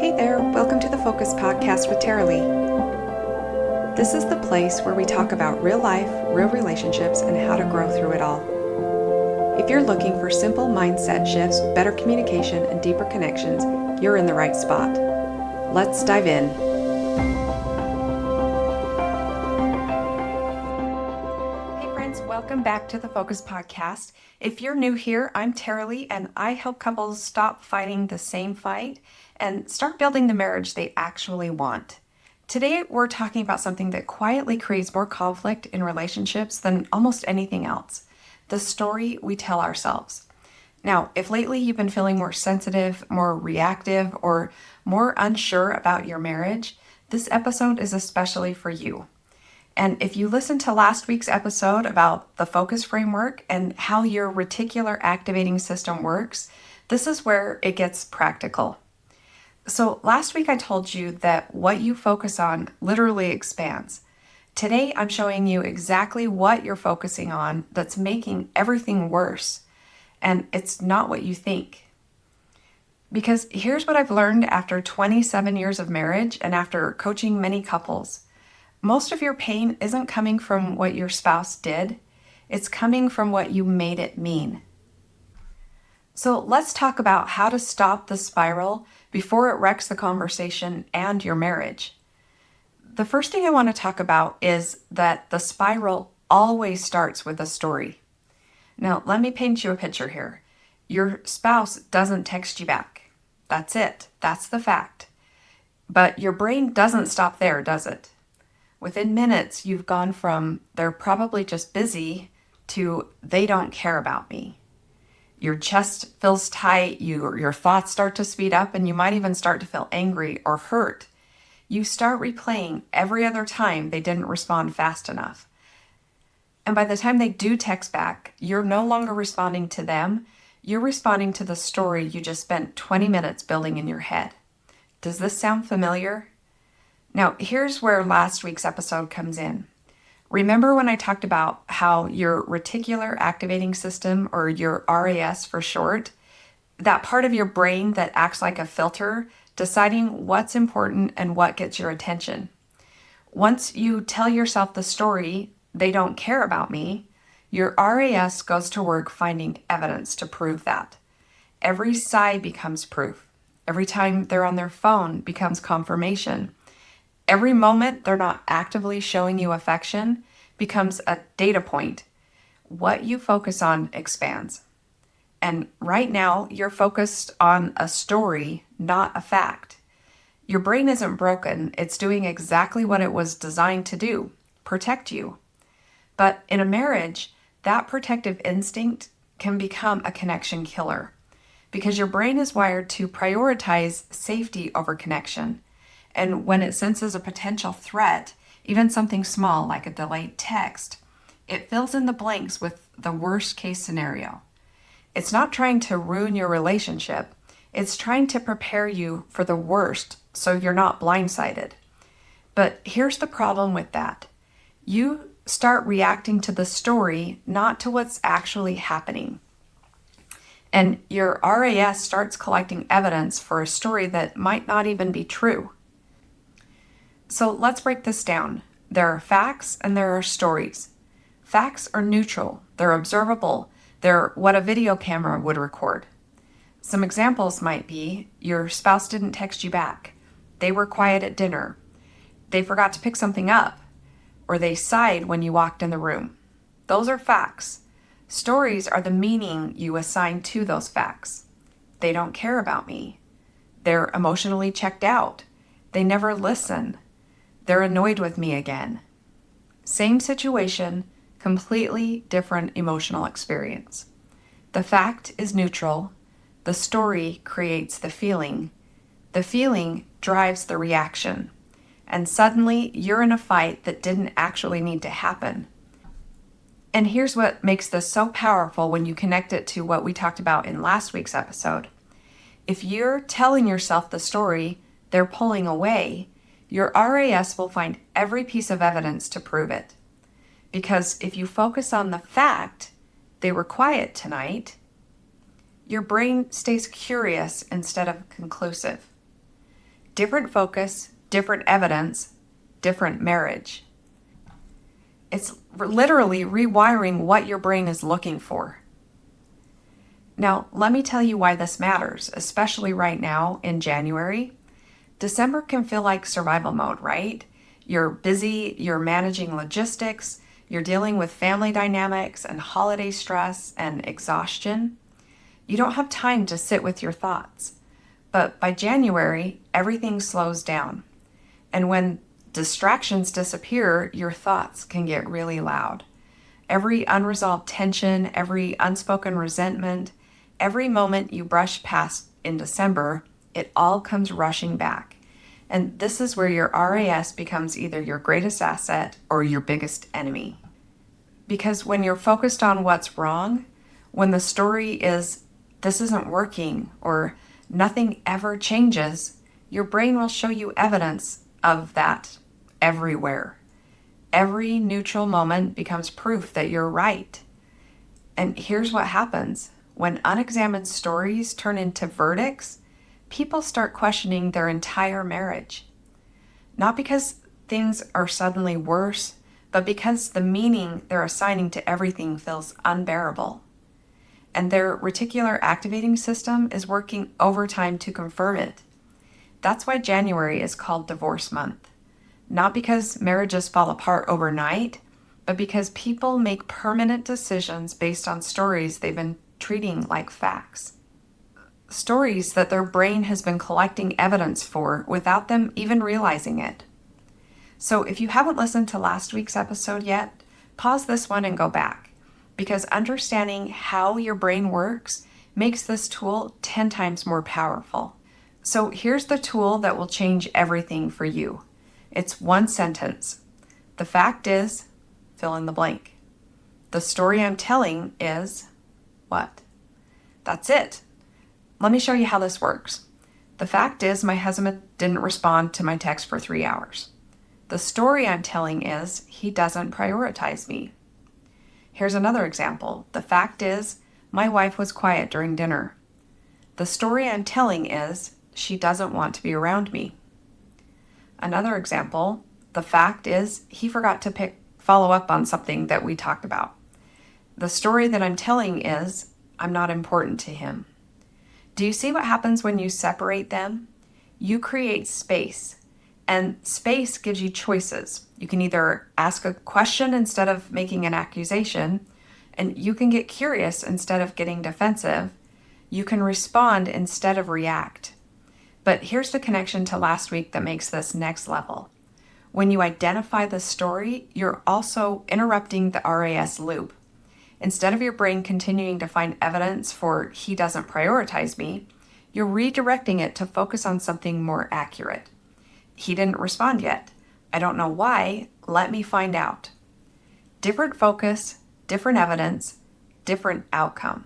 Hey there, welcome to the Focus Podcast with Tara Lee. This is the place where we talk about real life, real relationships, and how to grow through it all. If you're looking for simple mindset shifts, better communication, and deeper connections, you're in the right spot. Let's dive in. Hey friends, welcome back to the Focus Podcast. If you're new here, I'm Tara Lee, and I help couples stop fighting the same fight and start building the marriage they actually want. Today, we're talking about something that quietly creates more conflict in relationships than almost anything else: the story we tell ourselves. Now, if lately you've been feeling more sensitive, more reactive, or more unsure about your marriage, this episode is especially for you. And if you listened to last week's episode about the focus framework and how your reticular activating system works, this is where it gets practical. So last week I told you that what you focus on literally expands. Today I'm showing you exactly what you're focusing on that's making everything worse. And it's not what you think. Because here's what I've learned after 27 years of marriage and after coaching many couples. Most of your pain isn't coming from what your spouse did. It's coming from what you made it mean. So let's talk about how to stop the spiral before it wrecks the conversation and your marriage. The first thing I want to talk about is that the spiral always starts with a story. Now, let me paint you a picture here. Your spouse doesn't text you back. That's it. That's the fact. But your brain doesn't stop there, does it? Within minutes, you've gone from "they're probably just busy" to "they don't care about me." Your chest feels tight, your thoughts start to speed up, and you might even start to feel angry or hurt. You start replaying every other time they didn't respond fast enough. And by the time they do text back, you're no longer responding to them, you're responding to the story you just spent 20 minutes building in your head. Does this sound familiar? Now, here's where last week's episode comes in. Remember when I talked about how your reticular activating system, or your RAS for short, that part of your brain that acts like a filter, deciding what's important and what gets your attention. Once you tell yourself the story, "they don't care about me," your RAS goes to work finding evidence to prove that. Every sigh becomes proof. Every time they're on their phone becomes confirmation. Every moment they're not actively showing you affection becomes a data point. What you focus on expands. And right now, you're focused on a story, not a fact. Your brain isn't broken. It's doing exactly what it was designed to do: protect you. But in a marriage, that protective instinct can become a connection killer, because your brain is wired to prioritize safety over connection. And when it senses a potential threat, even something small like a delayed text, it fills in the blanks with the worst case scenario. It's not trying to ruin your relationship. It's trying to prepare you for the worst so you're not blindsided. But here's the problem with that. You start reacting to the story, not to what's actually happening. And your RAS starts collecting evidence for a story that might not even be true. So let's break this down. There are facts and there are stories. Facts are neutral. They're observable. They're what a video camera would record. Some examples might be: your spouse didn't text you back. They were quiet at dinner. They forgot to pick something up. Or they sighed when you walked in the room. Those are facts. Stories are the meaning you assign to those facts. They don't care about me. They're emotionally checked out. They never listen. They're annoyed with me again. Same situation, completely different emotional experience. The fact is neutral. The story creates the feeling. The feeling drives the reaction. And suddenly you're in a fight that didn't actually need to happen. And here's what makes this so powerful when you connect it to what we talked about in last week's episode. If you're telling yourself the story, "they're pulling away," your RAS will find every piece of evidence to prove it. Because if you focus on the fact, "they were quiet tonight," your brain stays curious instead of conclusive. Different focus, different evidence, different marriage. It's literally rewiring what your brain is looking for. Now, let me tell you why this matters, especially right now in January. December can feel like survival mode, right? You're busy, you're managing logistics, you're dealing with family dynamics and holiday stress and exhaustion. You don't have time to sit with your thoughts. But by January, everything slows down. And when distractions disappear, your thoughts can get really loud. Every unresolved tension, every unspoken resentment, every moment you brush past in December, it all comes rushing back. And this is where your RAS becomes either your greatest asset or your biggest enemy. Because when you're focused on what's wrong, when the story is, this isn't working, or nothing ever changes, your brain will show you evidence of that everywhere. Every neutral moment becomes proof that you're right. And here's what happens. When unexamined stories turn into verdicts, people start questioning their entire marriage. Not because things are suddenly worse, but because the meaning they're assigning to everything feels unbearable. And their reticular activating system is working overtime to confirm it. That's why January is called divorce month. Not because marriages fall apart overnight, but because people make permanent decisions based on stories they've been treating like facts. Stories that their brain has been collecting evidence for without them even realizing it. So if you haven't listened to last week's episode yet, pause this one and go back, because understanding how your brain works makes this tool 10 times more powerful. So here's the tool that will change everything for you. It's one sentence. The fact is, fill in the blank. The story I'm telling is what? That's it. Let me show you how this works. The fact is, my husband didn't respond to my text for 3 hours. The story I'm telling is, he doesn't prioritize me. Here's another example. The fact is, my wife was quiet during dinner. The story I'm telling is, she doesn't want to be around me. Another example, the fact is, he forgot to follow up on something that we talked about. The story that I'm telling is, I'm not important to him. Do you see what happens when you separate them? You create space, and space gives you choices. You can either ask a question instead of making an accusation, and you can get curious instead of getting defensive. You can respond instead of react. But here's the connection to last week that makes this next level. When you identify the story, you're also interrupting the RAS loop. Instead of your brain continuing to find evidence for he doesn't prioritize me, you're redirecting it to focus on something more accurate. He didn't respond yet. I don't know why. Let me find out. Different focus, different evidence, different outcome.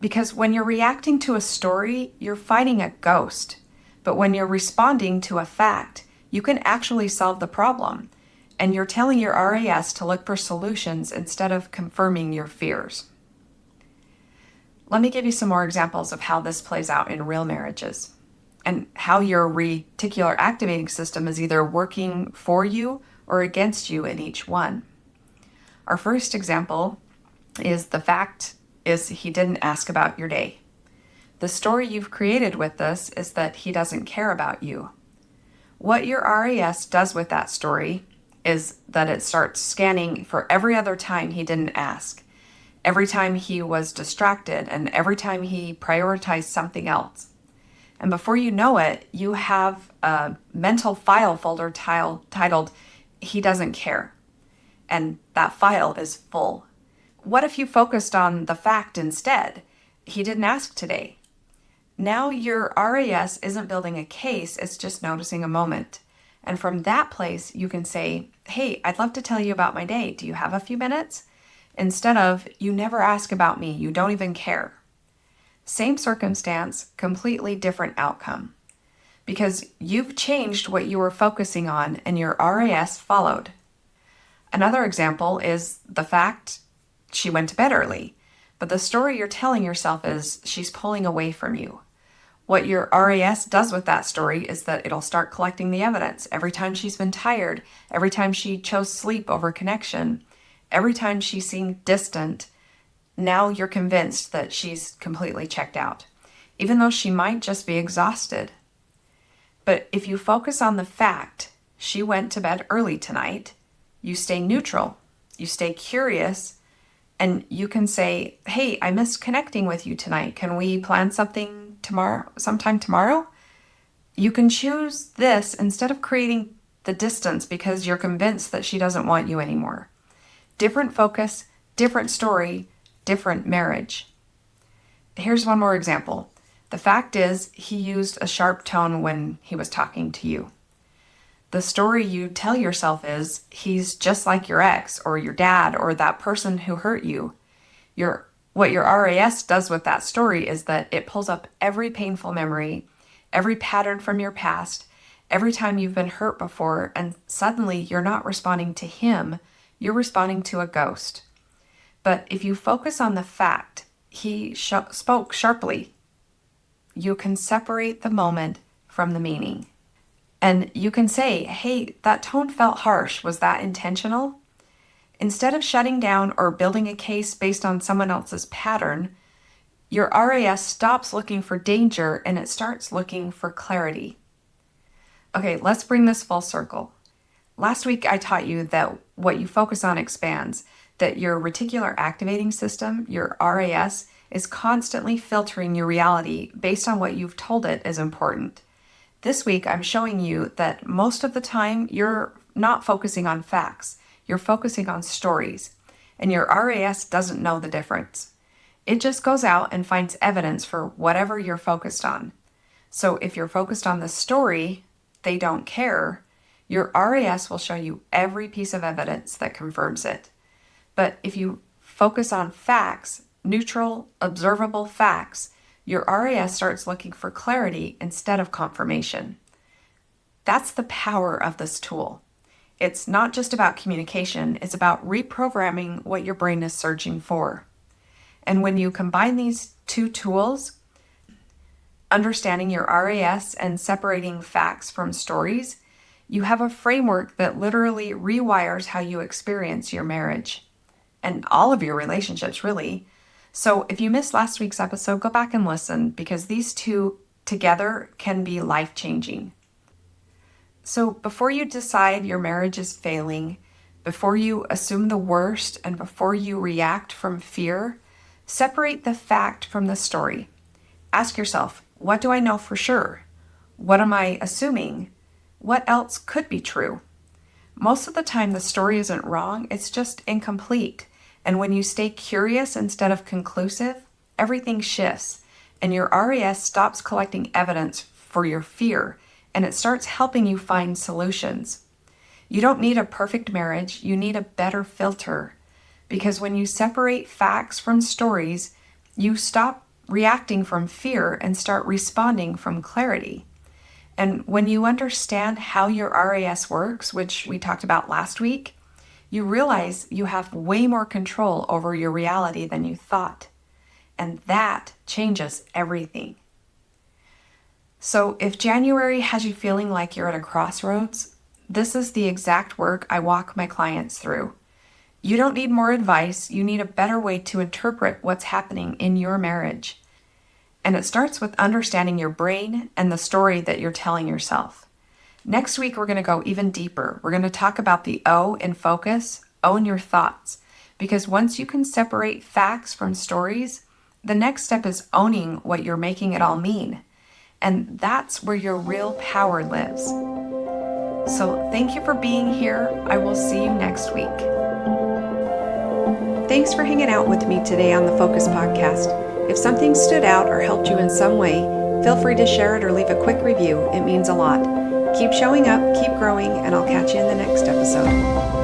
Because when you're reacting to a story, you're fighting a ghost. But when you're responding to a fact, you can actually solve the problem. And you're telling your RAS to look for solutions instead of confirming your fears. Let me give you some more examples of how this plays out in real marriages and how your reticular activating system is either working for you or against you in each one. Our first example is the fact is he didn't ask about your day. The story you've created with this is that he doesn't care about you. What your RAS does with that story is that it starts scanning for every other time he didn't ask, every time he was distracted, and every time he prioritized something else. And before you know it, you have a mental file folder titled, He Doesn't Care. And that file is full. What if you focused on the fact instead? He didn't ask today. Now your RAS isn't building a case, it's just noticing a moment. And from that place, you can say, hey, I'd love to tell you about my day. Do you have a few minutes? Instead of, you never ask about me, you don't even care. Same circumstance, completely different outcome. Because you've changed what you were focusing on and your RAS followed. Another example is the fact she went to bed early, but the story you're telling yourself is she's pulling away from you. What your RAS does with that story is that it'll start collecting the evidence. Every time she's been tired, every time she chose sleep over connection, every time she seemed distant, now you're convinced that she's completely checked out, even though she might just be exhausted. But if you focus on the fact she went to bed early tonight, you stay neutral, you stay curious, and you can say, hey, I missed connecting with you tonight. Can we plan something sometime tomorrow? You can choose this instead of creating the distance because you're convinced that she doesn't want you anymore. Different focus, different story, different marriage. Here's one more example. The fact is, he used a sharp tone when he was talking to you. The story you tell yourself is, he's just like your ex or your dad or that person who hurt you. What your RAS does with that story is that it pulls up every painful memory, every pattern from your past, every time you've been hurt before, and suddenly you're not responding to him, you're responding to a ghost. But if you focus on the fact he spoke sharply, you can separate the moment from the meaning. And you can say, hey, that tone felt harsh. Was that intentional? Instead of shutting down or building a case based on someone else's pattern, your RAS stops looking for danger and it starts looking for clarity. Okay, let's bring this full circle. Last week, I taught you that what you focus on expands, that your reticular activating system, your RAS, is constantly filtering your reality based on what you've told it is important. This week, I'm showing you that most of the time, you're not focusing on facts. You're focusing on stories, and your RAS doesn't know the difference. It just goes out and finds evidence for whatever you're focused on. So if you're focused on the story, they don't care, your RAS will show you every piece of evidence that confirms it. But if you focus on facts, neutral, observable facts, your RAS starts looking for clarity instead of confirmation. That's the power of this tool. It's not just about communication, it's about reprogramming what your brain is searching for. And when you combine these two tools, understanding your RAS and separating facts from stories, you have a framework that literally rewires how you experience your marriage and all of your relationships, really. So if you missed last week's episode, go back and listen because these two together can be life-changing. So before you decide your marriage is failing, before you assume the worst, and before you react from fear, separate the fact from the story. Ask yourself, what do I know for sure? What am I assuming? What else could be true? Most of the time, the story isn't wrong, it's just incomplete. And when you stay curious instead of conclusive, everything shifts, and your RAS stops collecting evidence for your fear, and it starts helping you find solutions. You don't need a perfect marriage, you need a better filter. Because when you separate facts from stories, you stop reacting from fear and start responding from clarity. And when you understand how your RAS works, which we talked about last week, you realize you have way more control over your reality than you thought. And that changes everything. So if January has you feeling like you're at a crossroads, this is the exact work I walk my clients through. You don't need more advice, you need a better way to interpret what's happening in your marriage. And it starts with understanding your brain and the story that you're telling yourself. Next week, we're going to go even deeper. We're going to talk about the O in focus, own your thoughts. Because once you can separate facts from stories, the next step is owning what you're making it all mean. And that's where your real power lives. So thank you for being here. I will see you next week. Thanks for hanging out with me today on the Focus Podcast. If something stood out or helped you in some way, feel free to share it or leave a quick review. It means a lot. Keep showing up, keep growing, and I'll catch you in the next episode.